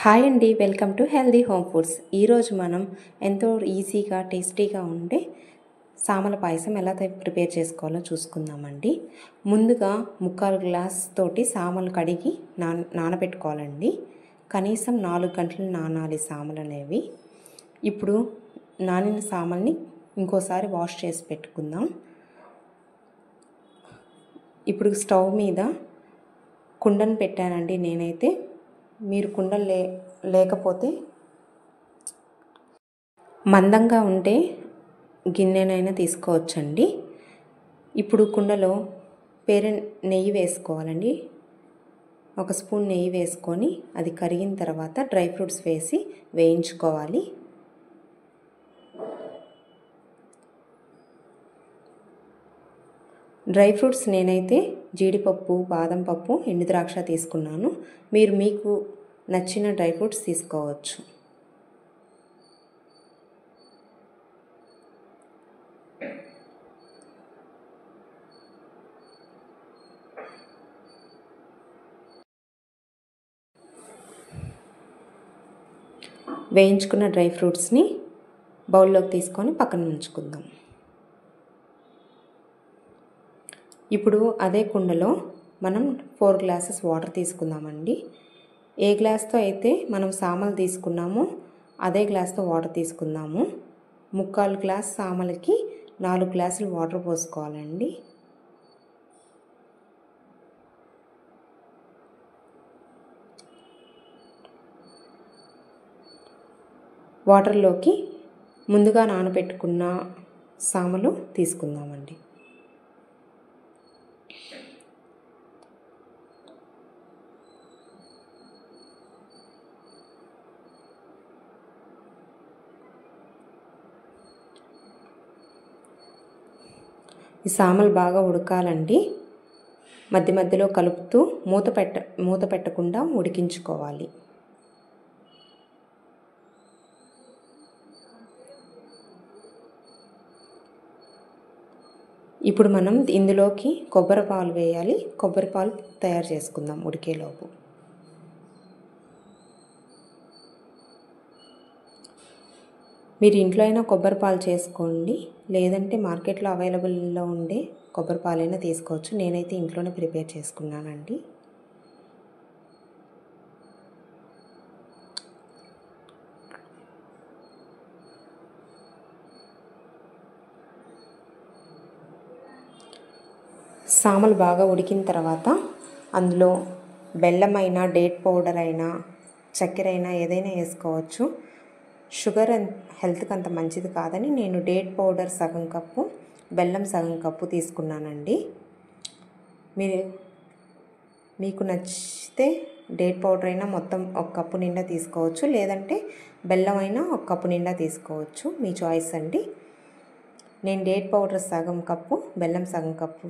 Hi అండి, welcome to healthy home foods. ఈరోజు మనం ఎంతో ఈజీగా టేస్టీగా ఉండే సామల పాయసం ఎలా ప్రిపేర్ చేసుకోవాలో చూసుకుందామండి. ముందుగా 3/4 గ్లాస్ తోటి సామలు కడిగి నానబెట్టుకోవాలండి. కనీసం 4 గంటలు నానాలి సామలు అనేవి. ఇప్పుడు నానిన సామల్ని ఇంకోసారి వాష్ చేసి పెట్టుకుందాం. ఇప్పుడు స్టవ్ మీద కుండను పెట్టానండి నేనైతే. మీరు కుండ లేకపోతే మందంగా ఉంటే గిన్నెనైనా తీసుకోవచ్చండి. ఇప్పుడు కుండలో నెయ్యి వేసుకోవాలండి. 1 స్పూన్ నెయ్యి వేసుకొని అది కరిగిన తర్వాత డ్రై ఫ్రూట్స్ వేసి వేయించుకోవాలి. డ్రై ఫ్రూట్స్ నేనైతే జీడిపప్పు, బాదం పప్పు, ఎండు ద్రాక్ష తీసుకున్నాను. మీకు నచ్చిన డ్రై ఫ్రూట్స్ తీసుకోవచ్చు. వేయించుకున్న డ్రై ఫ్రూట్స్ని బౌల్లోకి తీసుకొని పక్కన ఉంచుకుందాం. ఇప్పుడు అదే కుండలో మనం 4 గ్లాసెస్ వాటర్ తీసుకుందామండి. ఏ గ్లాస్తో అయితే మనం సామలు తీసుకున్నామో అదే గ్లాస్తో వాటర్ తీసుకుందాము. 3/4 గ్లాస్ సామలకి 4 గ్లాసులు వాటర్ పోసుకోవాలండి. వాటర్లోకి ముందుగా నానబెట్టుకున్న సామలు తీసుకుందామండి. ఈ సామలు బాగా ఉడకాలండి. మధ్య మధ్యలో కలుపుతూ మూత పెట్టకుండా ఉడికించుకోవాలి. ఇప్పుడు మనం ఇందులోకి కొబ్బరి పాలు వేయాలి. కొబ్బరి పాలు తయారు చేసుకుందాం ఉడికేలోపు. మీరు ఇంట్లో అయినా కొబ్బరి పాలు చేసుకోండి, లేదంటే మార్కెట్లో అవైలబుల్లో ఉండే కొబ్బరి పాలైనా తీసుకోవచ్చు. నేనైతే ఇంట్లోనే ప్రిపేర్ చేసుకున్నానండి. సామలు బాగా ఉడికిన తర్వాత అందులో బెల్లం అయినా, డేట్ పౌడర్ అయినా, చక్కెర అయినా ఏదైనా వేసుకోవచ్చు. షుగర్ హెల్త్కి అంత మంచిది కాదని నేను డేట్ పౌడర్ సగం కప్పు, బెల్లం సగం కప్పు తీసుకున్నానండి. మీకు నచ్చితే డేట్ పౌడర్ అయినా మొత్తం 1 కప్పు నిండా తీసుకోవచ్చు, లేదంటే బెల్లం అయినా 1 కప్పు నిండా తీసుకోవచ్చు. మీ చాయిస్ అండి. నేను డేట్ పౌడర్ సగం కప్పు, బెల్లం సగం కప్పు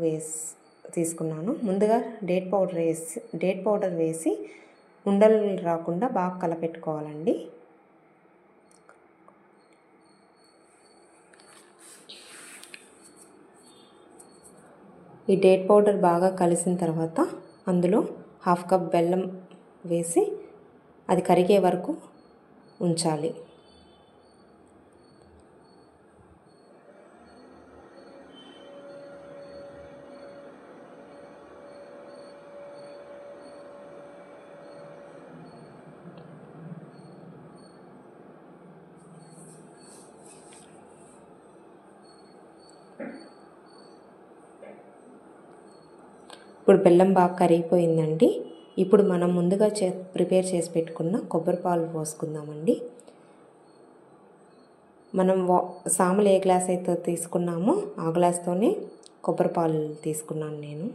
తీసుకున్నాను. ముందుగా డేట్ పౌడర్ వేసి ఉండలు రాకుండా బాగా కలపెట్టుకోవాలండి. ఈ డేట్ పౌడర్ బాగా కలిసిన తర్వాత అందులో 1/2 కప్ బెల్లం వేసి అది కరిగే వరకు ఉంచాలి. ఇప్పుడు బెల్లం బాగా కరిగిపోయిందండి. ఇప్పుడు మనం ముందుగా ప్రిపేర్ చేసి పెట్టుకున్న కొబ్బరి పాలు పోసుకుందామండి. మనం సామలు ఏ గ్లాస్ అయితే తీసుకున్నామో ఆ గ్లాస్తోనే కొబ్బరి పాలు తీసుకున్నాను నేను.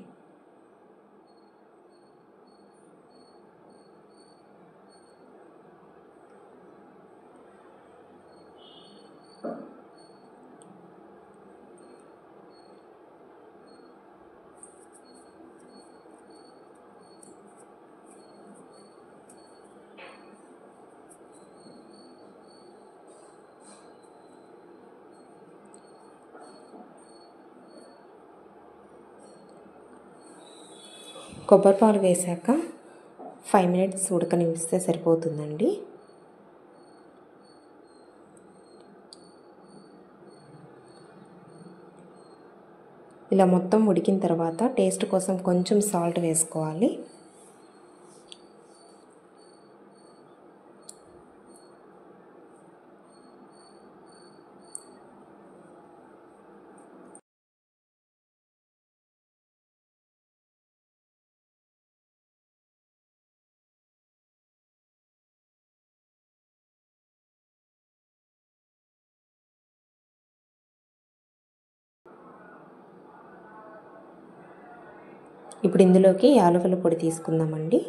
కొబ్బరి పాలు వేసాక 5 మినిట్స్ ఉడకనిస్తే సరిపోతుందండి. ఇలా మొత్తం ఉడికిన తర్వాత టేస్ట్ కోసం కొంచెం సాల్ట్ వేసుకోవాలి. ఇప్పుడు ఇందులోకి యాలకుల పొడి తీసుకుందామండి.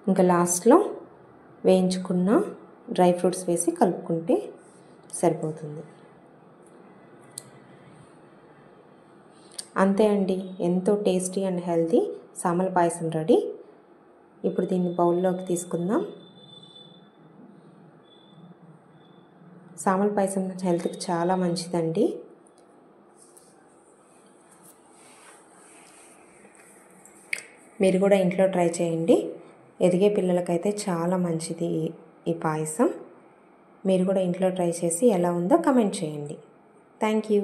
ఇంకా లాస్ట్లో వేయించుకున్న డ్రై ఫ్రూట్స్ వేసి కలుపుకుంటే సరిపోతుంది. అంతే అండి, ఎంతో tasty and healthy Samala payasam ready. ఇప్పుడు దీన్ని బౌల్లోకి తీసుకుందాం. సామల పాయసం హెల్త్కి చాలా మంచిదండి. మీరు కూడా ఇంట్లో ట్రై చేయండి. ఎదిగే పిల్లలకైతే చాలా మంచిది ఈ పాయసం. మీరు కూడా ఇంట్లో ట్రై చేసి ఎలా ఉందో కమెంట్ చేయండి. Thank you.